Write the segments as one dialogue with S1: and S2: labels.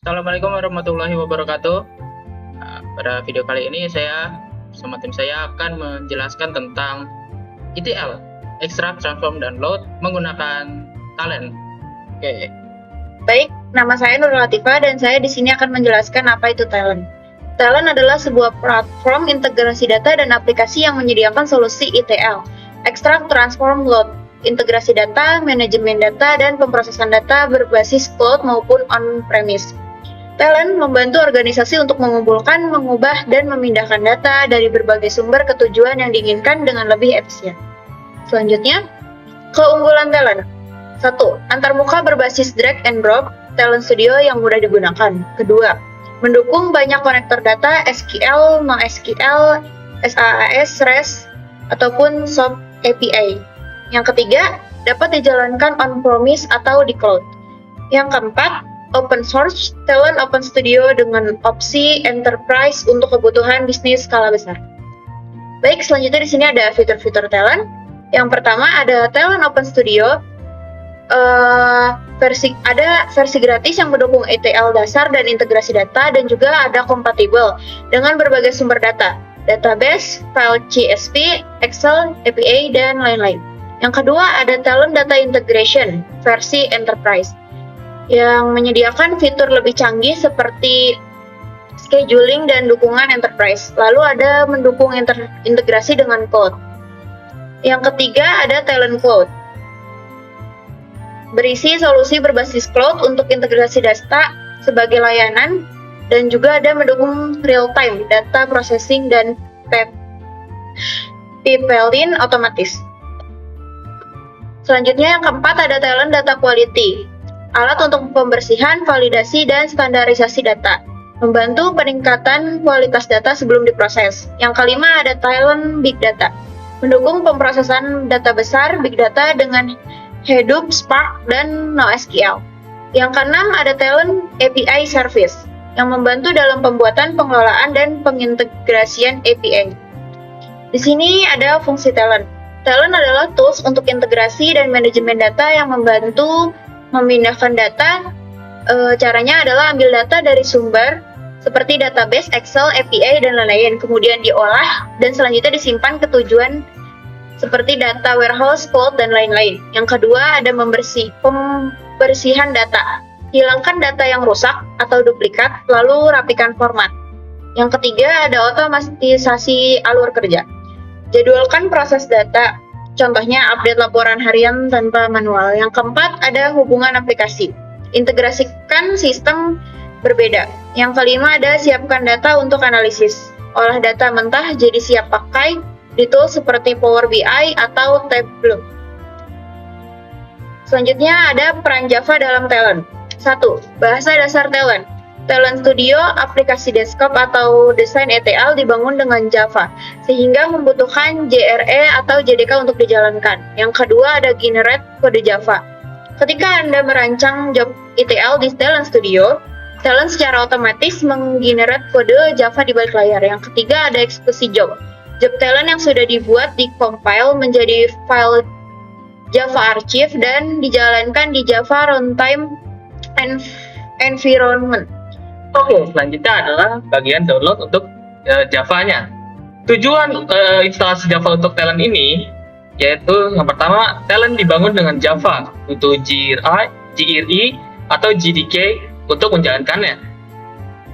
S1: Assalamualaikum warahmatullahi wabarakatuh. Pada video kali ini saya bersama tim saya akan menjelaskan tentang ETL, Extract, Transform, dan Load menggunakan Talent. Oke.
S2: Baik, nama saya Nur Latifah dan saya di sini akan menjelaskan apa itu Talent. Talent adalah sebuah platform integrasi data dan aplikasi yang menyediakan solusi ETL, Extract, Transform, Load, integrasi data, manajemen data, dan pemrosesan data berbasis cloud maupun on-premise. Talent membantu organisasi untuk mengumpulkan, mengubah, dan memindahkan data dari berbagai sumber ke tujuan yang diinginkan dengan lebih efisien. Selanjutnya, keunggulan Talent. 1. Antarmuka berbasis drag and drop, Talent Studio yang mudah digunakan. Kedua, mendukung banyak konektor data SQL, NoSQL, SaaS, REST, ataupun SOAP API. Yang ketiga, dapat dijalankan on-premise atau di cloud. Yang keempat, open source, Talent Open Studio dengan opsi enterprise untuk kebutuhan bisnis skala besar. Baik, selanjutnya di sini ada fitur-fitur Talent. Yang pertama ada Talent Open Studio. Versi gratis yang mendukung ETL dasar dan integrasi data, dan juga ada kompatibel dengan berbagai sumber data, database, file CSV, Excel, API, dan lain-lain. Yang kedua ada Talent Data Integration versi enterprise yang menyediakan fitur lebih canggih seperti scheduling dan dukungan enterprise. Lalu ada mendukung integrasi dengan cloud. Yang ketiga ada Talent Cloud, berisi solusi berbasis cloud untuk integrasi data sebagai layanan, dan juga ada mendukung real-time data processing dan pipeline otomatis. Selanjutnya yang keempat ada Talent Data Quality, alat untuk pembersihan, validasi, dan standarisasi data, membantu peningkatan kualitas data sebelum diproses. Yang kelima ada Talent Big Data, mendukung pemrosesan data besar Big Data dengan Hadoop, Spark, dan NoSQL. Yang keenam ada Talent API Service, yang membantu dalam pembuatan, pengelolaan, dan pengintegrasian API. Di sini ada fungsi Talent. Talent adalah tools untuk integrasi dan manajemen data yang membantu memindahkan data. Caranya adalah ambil data dari sumber seperti database, Excel, API, dan lain-lain, kemudian diolah dan selanjutnya disimpan ke tujuan seperti data warehouse, cloud, dan lain-lain. Yang kedua ada pembersihan data. Hilangkan data yang rusak atau duplikat, lalu rapikan format. Yang ketiga ada otomatisasi alur kerja. Jadwalkan proses data, contohnya update laporan harian tanpa manual. Yang keempat ada hubungan aplikasi. Integrasikan sistem berbeda. Yang kelima ada siapkan data untuk analisis. Olah data mentah jadi siap pakai di tools seperti Power BI atau Tableau. Selanjutnya ada peran Java dalam Talent. 1. Bahasa dasar Talent. Talent Studio, aplikasi desktop atau desain ETL dibangun dengan Java, sehingga membutuhkan JRE atau JDK untuk dijalankan. Yang kedua ada generate kode Java. Ketika Anda merancang job ETL di Talent Studio, Talent secara otomatis menggenerate kode Java di balik layar. Yang ketiga ada eksekusi job. Job Talent yang sudah dibuat di-compile menjadi file Java archive dan dijalankan di Java Runtime Environment.
S1: Oke, selanjutnya adalah bagian download untuk Java-nya. Tujuan instalasi Java untuk Talent ini yaitu yang pertama, Talent dibangun dengan Java, butuh GRE atau JDK untuk menjalankannya.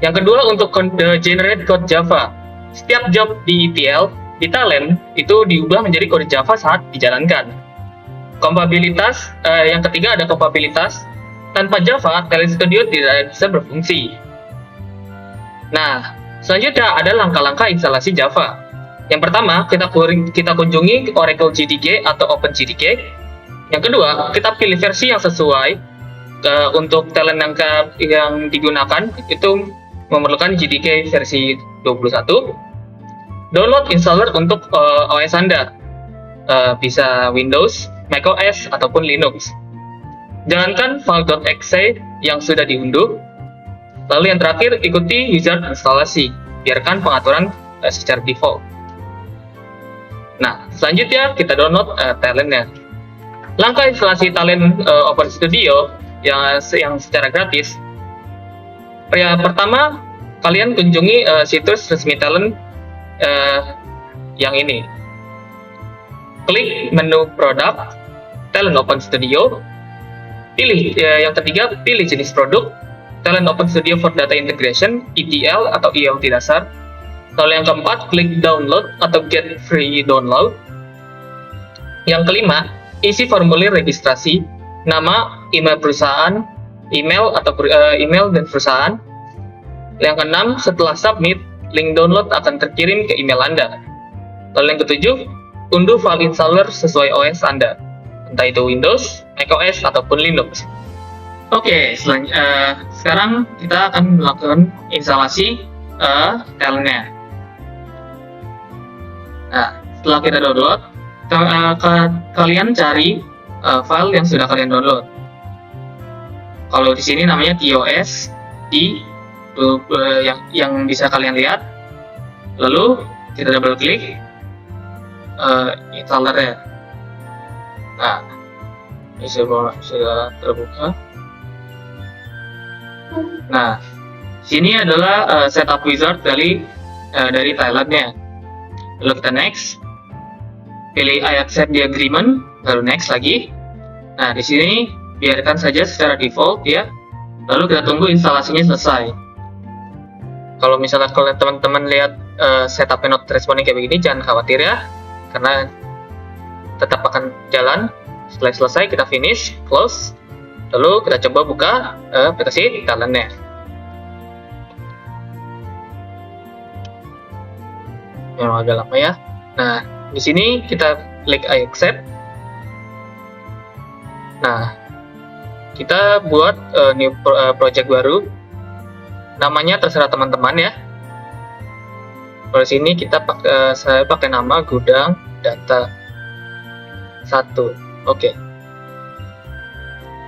S1: Yang kedua untuk generate code Java. Setiap job di ETL di Talent itu diubah menjadi kode Java saat dijalankan. Kompabilitas, yang ketiga ada kompabilitas. Tanpa Java, Talent Studio tidak bisa berfungsi. Nah, selanjutnya ada langkah-langkah instalasi Java. Yang pertama, kita kunjungi Oracle JDK atau OpenJDK. Yang kedua, kita pilih versi yang sesuai untuk Talent yang digunakan, itu memerlukan JDK versi 21. Download installer untuk OS Anda, bisa Windows, macOS, ataupun Linux. Jalankan file.exe yang sudah diunduh. Lalu yang terakhir, ikuti user instalasi. Biarkan pengaturan secara default. Nah, selanjutnya kita download Talent-nya. Langkah instalasi Talent Open Studio yang secara gratis Pertama, kalian kunjungi situs resmi talent yang ini. Klik menu produk, Talent Open Studio. Pilih yang ketiga, pilih jenis produk, Talent Open Studio for Data Integration, ETL atau ELT dasar. Lalu yang keempat, klik download atau get free download. Yang kelima, isi formulir registrasi, nama, email perusahaan, email dan perusahaan. Yang keenam, setelah submit, link download akan terkirim ke email Anda. Lalu yang ketujuh, unduh file installer sesuai OS Anda, entah itu Windows, macOS, ataupun Linux. Oke, sekarang kita akan melakukan instalasi talentnya. Nah, setelah kita download, kalian cari file yang sudah kalian download. Kalau di sini namanya TOS di yang bisa kalian lihat. Lalu kita double klik installernya. Nah, ini sudah terbuka. Nah, sini adalah setup wizard dari Thailandnya. Lalu kita next, pilih I accept the agreement, lalu next lagi. Nah, di sini biarkan saja secara default ya. Lalu kita tunggu instalasinya selesai. Kalau misalnya kalian teman-teman lihat setupnya not responding kayak begini, jangan khawatir ya, karena tetap akan jalan. Setelah selesai kita finish, close, lalu kita coba buka aplikasi talentnya. Memang agak lama ya. Nah, di sini kita klik I accept. Nah, kita buat new project baru. Namanya terserah teman-teman ya. Kalau sini saya pakai nama gudang data 1. Oke.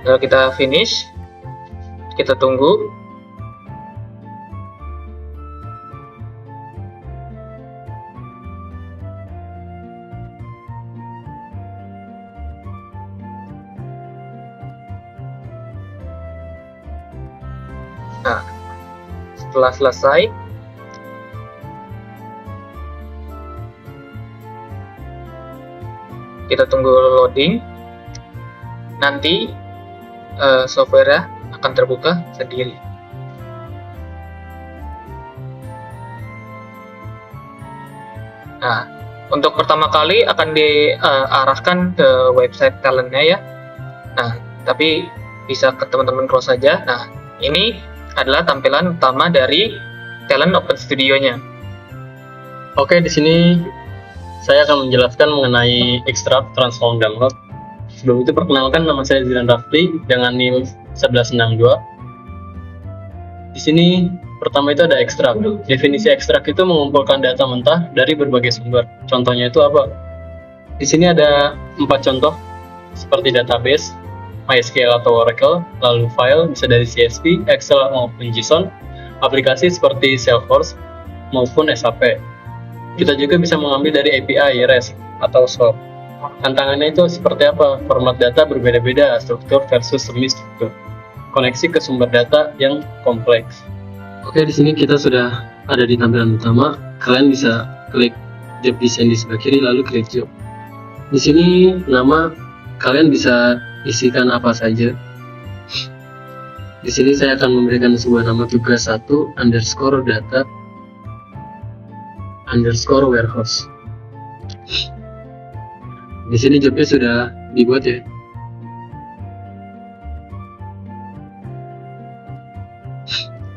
S1: Lalu kita finish. Kita tunggu. Nah, setelah selesai, kita tunggu loading. Nanti software akan terbuka sendiri. Nah, untuk pertama kali akan diarahkan ke website talentnya ya. Nah, tapi bisa ke teman-teman close saja. Nah, ini adalah tampilan utama dari Talent Open Studio-nya.
S3: Oke, di sini saya akan menjelaskan mengenai extract, transform, download. Sebelum itu perkenalkan, nama saya Zidan Rafli dengan NIM 1162. Di sini pertama itu ada extract. Definisi extract itu mengumpulkan data mentah dari berbagai sumber. Contohnya itu apa? Di sini ada 4 contoh seperti database, MySQL atau Oracle, lalu file bisa dari CSV, Excel maupun JSON, aplikasi seperti Salesforce maupun SAP. Kita juga bisa mengambil dari API, REST atau SOAP. Tantangannya itu seperti apa? Format data berbeda-beda, struktur versus semi struktur. Koneksi ke sumber data yang kompleks. Oke, di sini kita sudah ada di tampilan utama. Kalian bisa klik job design di sebelah kiri lalu klik job. Di sini nama kalian bisa isikan apa saja. Di sini saya akan memberikan sebuah nama tugas 1 underscore data underscore warehouse. Di sini jobnya sudah dibuat ya.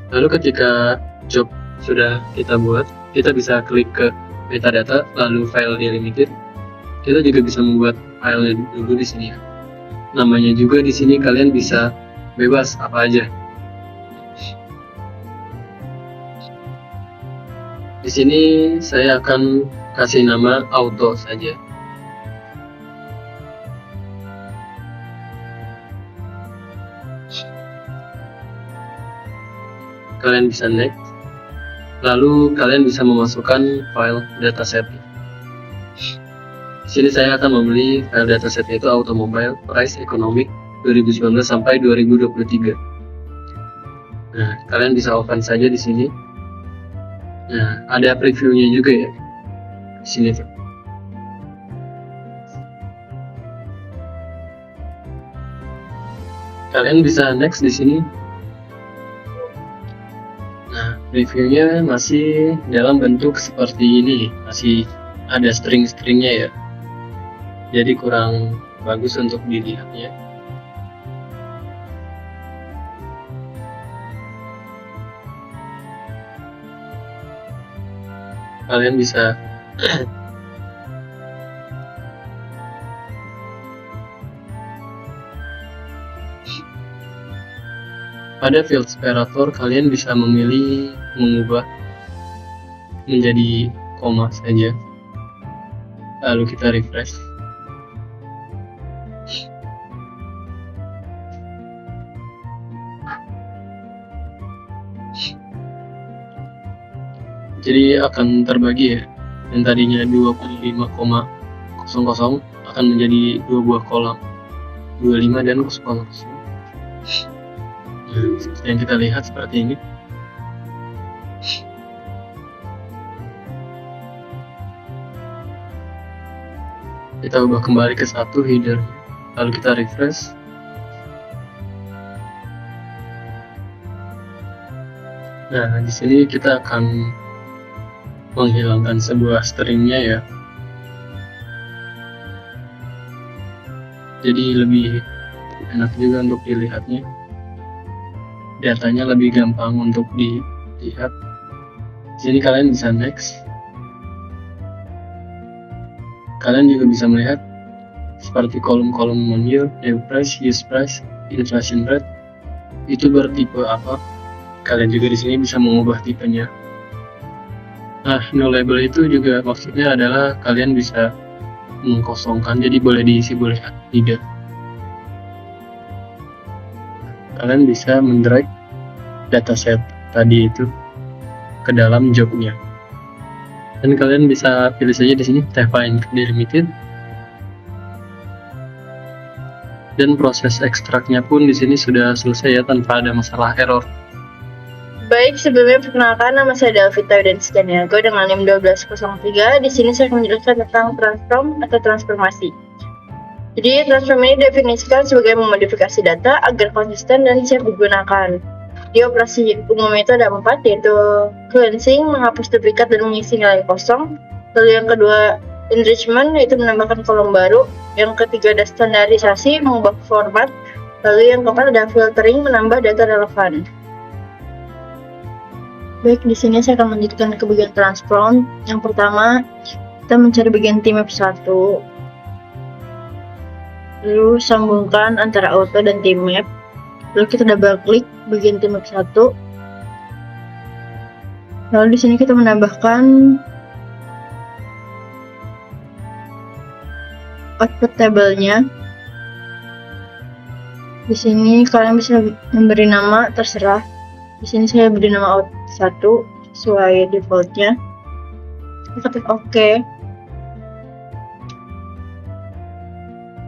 S3: Lalu ketika job sudah kita buat, kita bisa klik ke metadata lalu file delimited. Kita juga bisa membuat file dulu di sini ya. Namanya juga di sini kalian bisa bebas apa aja. Di sini saya akan kasih nama auto saja. Kalian bisa next. Lalu kalian bisa memasukkan file dataset. Di sini saya akan membeli file dataset itu automobile price economic 2019 sampai 2023. Nah, kalian bisa open saja di sini. Nah, ada previewnya juga ya di sini tuh. Kalian bisa next di sini. Nah, previewnya masih dalam bentuk seperti ini, masih ada string-stringnya ya. Jadi kurang bagus untuk dilihatnya. Kalian bisa pada field separator kalian bisa memilih mengubah menjadi koma saja. Lalu kita refresh. Jadi akan terbagi ya, yang tadinya 25,00 akan menjadi 2 buah kolam, 25 dan 00. Nah, seperti yang kita lihat seperti ini. Kita ubah kembali ke 1 header, lalu kita refresh. Nah, di sini kita akan menghilangkan sebuah stringnya ya. Jadi lebih enak juga untuk dilihatnya. Datanya lebih gampang untuk dilihat. Di sini kalian bisa next. Kalian juga bisa melihat seperti kolom-kolom menu, new price, use price, inflation rate itu bertipe apa. Kalian juga di sini bisa mengubah tipenya. Nah, no label itu juga maksudnya adalah kalian bisa mengkosongkan, jadi boleh diisi boleh tidak. Kalian bisa mendrag dataset tadi itu ke dalam jobnya. Dan kalian bisa pilih saja di sini define delimited. Dan proses ekstraknya pun di sini sudah selesai ya, tanpa ada masalah error.
S2: Baik, sebelumnya perkenalkan, nama saya Delvita Yudansi Caniago dengan NIM 1203. Di sini saya akan menjelaskan tentang transform atau transformasi. Jadi, transform ini definisikan sebagai memodifikasi data agar konsisten dan siap digunakan. Di operasi umum itu ada 4, yaitu cleansing, menghapus duplikat dan mengisi nilai kosong. Lalu yang kedua, enrichment, yaitu menambahkan kolom baru. Yang ketiga ada standarisasi, mengubah format. Lalu yang keempat ada filtering, menambah data relevan. Baik, di sini saya akan melanjutkan ke bagian transform. Yang pertama, kita mencari bagian tmap 1. Lalu sambungkan antara auto dan tmap. Lalu kita double klik bagian tmap 1. Lalu di sini kita menambahkan output table-nya. Di sini kalian bisa memberi nama, terserah. Di sini saya beri nama out 1 sesuai defaultnya. Kita klik OK.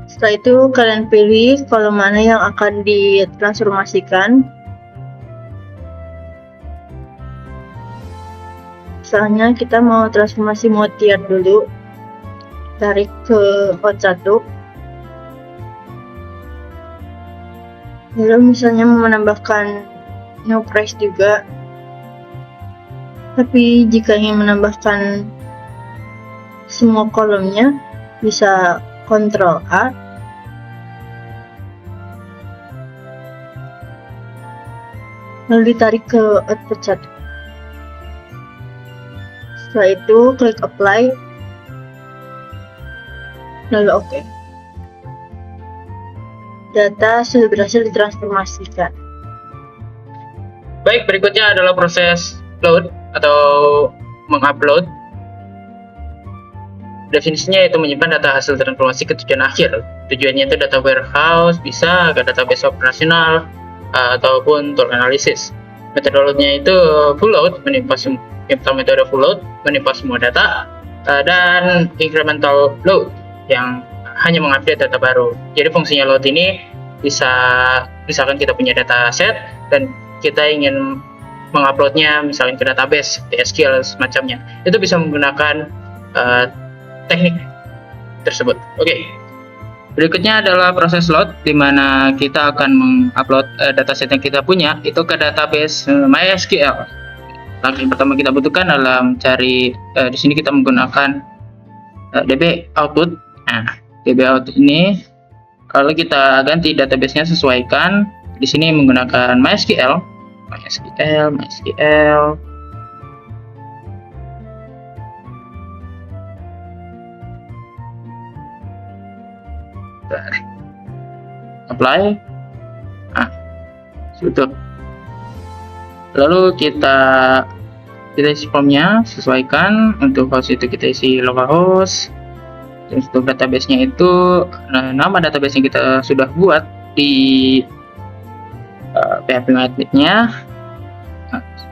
S2: Setelah itu kalian pilih kolom mana yang akan ditransformasikan. Misalnya kita mau transformasi mode tier dulu. Tarik ke hot 1. Lalu misalnya mau menambahkan no price juga, tapi jika ingin menambahkan semua kolomnya bisa Ctrl A. Lalu ditarik ke output 1. Setelah itu klik apply, lalu OK. Data sudah berhasil ditransformasikan.
S1: Baik, berikutnya adalah proses load atau mengupload. Definisinya yaitu menyimpan data hasil transformasi ke tujuan akhir. Tujuannya itu data warehouse, bisa ke database operasional, ataupun tool analysis. Metodologinya itu full load, metode full load, menimpa semua data, dan incremental load yang hanya mengupdate data baru. Jadi fungsinya load ini bisa, misalkan kita punya data set dan
S4: kita ingin menguploadnya misalnya ke database, di SQL semacamnya, itu bisa menggunakan teknik tersebut. Oke. Berikutnya adalah proses load, di mana kita akan mengupload dataset yang kita punya itu ke database MySQL. Langkah yang pertama kita butuhkan adalah mencari, di sini kita menggunakan DB output. Nah, DB output ini kalau kita ganti database-nya, sesuaikan di sini menggunakan MySQL. Apply. Tutup. Lalu kita isi formnya, sesuaikan. Untuk host itu kita isi localhost. Terus untuk database-nya itu nama database yang kita sudah buat di PHP MyAdmin-nya.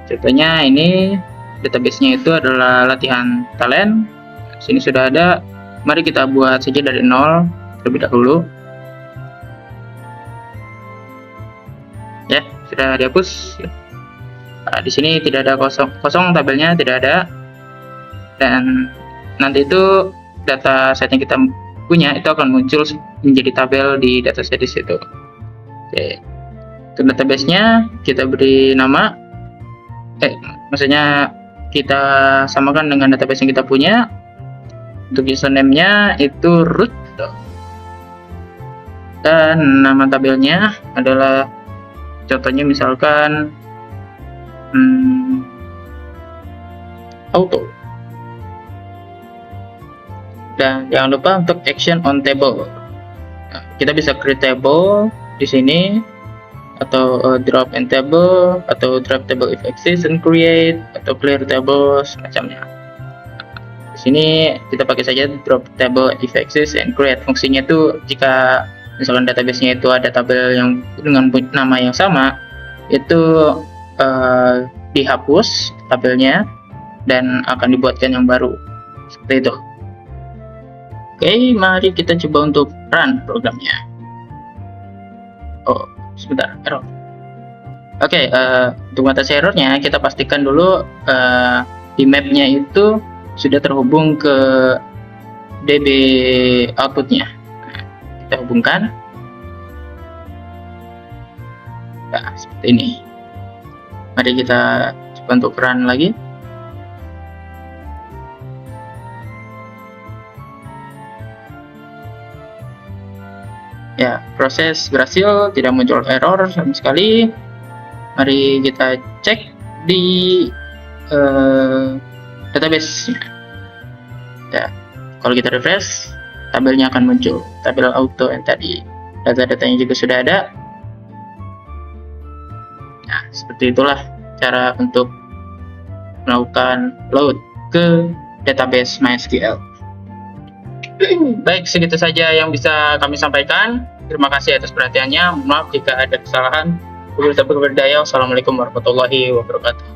S4: Contohnya ini database-nya itu adalah latihan talent. Sini sudah ada. Mari kita buat saja dari nol terlebih dahulu. Ya, sudah dihapus. Di sini tidak ada kosong tabelnya tidak ada. Dan nanti itu dataset yang kita punya itu akan muncul menjadi tabel di dataset di situ. Oke. Untuk database-nya kita beri nama. Maksudnya kita samakan dengan database yang kita punya. Untuk username-nya itu root. Dan nama tabelnya adalah, contohnya misalkan auto. Dan jangan lupa untuk action on table. Kita bisa create table di sini, atau drop in table, atau drop table if exists and create, atau clear table semacamnya. Di sini kita pakai saja drop table if exists and create. Fungsinya itu jika misalkan database-nya itu ada tabel yang dengan nama yang sama, itu dihapus tabelnya dan akan dibuatkan yang baru seperti itu. Oke, mari kita coba untuk run programnya. Oh, sebentar, error. Oke, untuk mengatasi errornya kita pastikan dulu di mapnya itu sudah terhubung ke DB outputnya. Kita hubungkan. Nah, seperti ini. Mari kita coba untuk run lagi. Ya, proses berhasil, tidak muncul error sama sekali. Mari kita cek di database. Ya, kalau kita refresh, tabelnya akan muncul, tabel auto yang tadi. Data-datanya juga sudah ada. Nah, seperti itulah cara untuk melakukan load ke database MySQL. Baik, segitu saja yang bisa kami sampaikan. Terima kasih atas perhatiannya. Maaf jika ada kesalahan. Wassalamualaikum warahmatullahi wabarakatuh.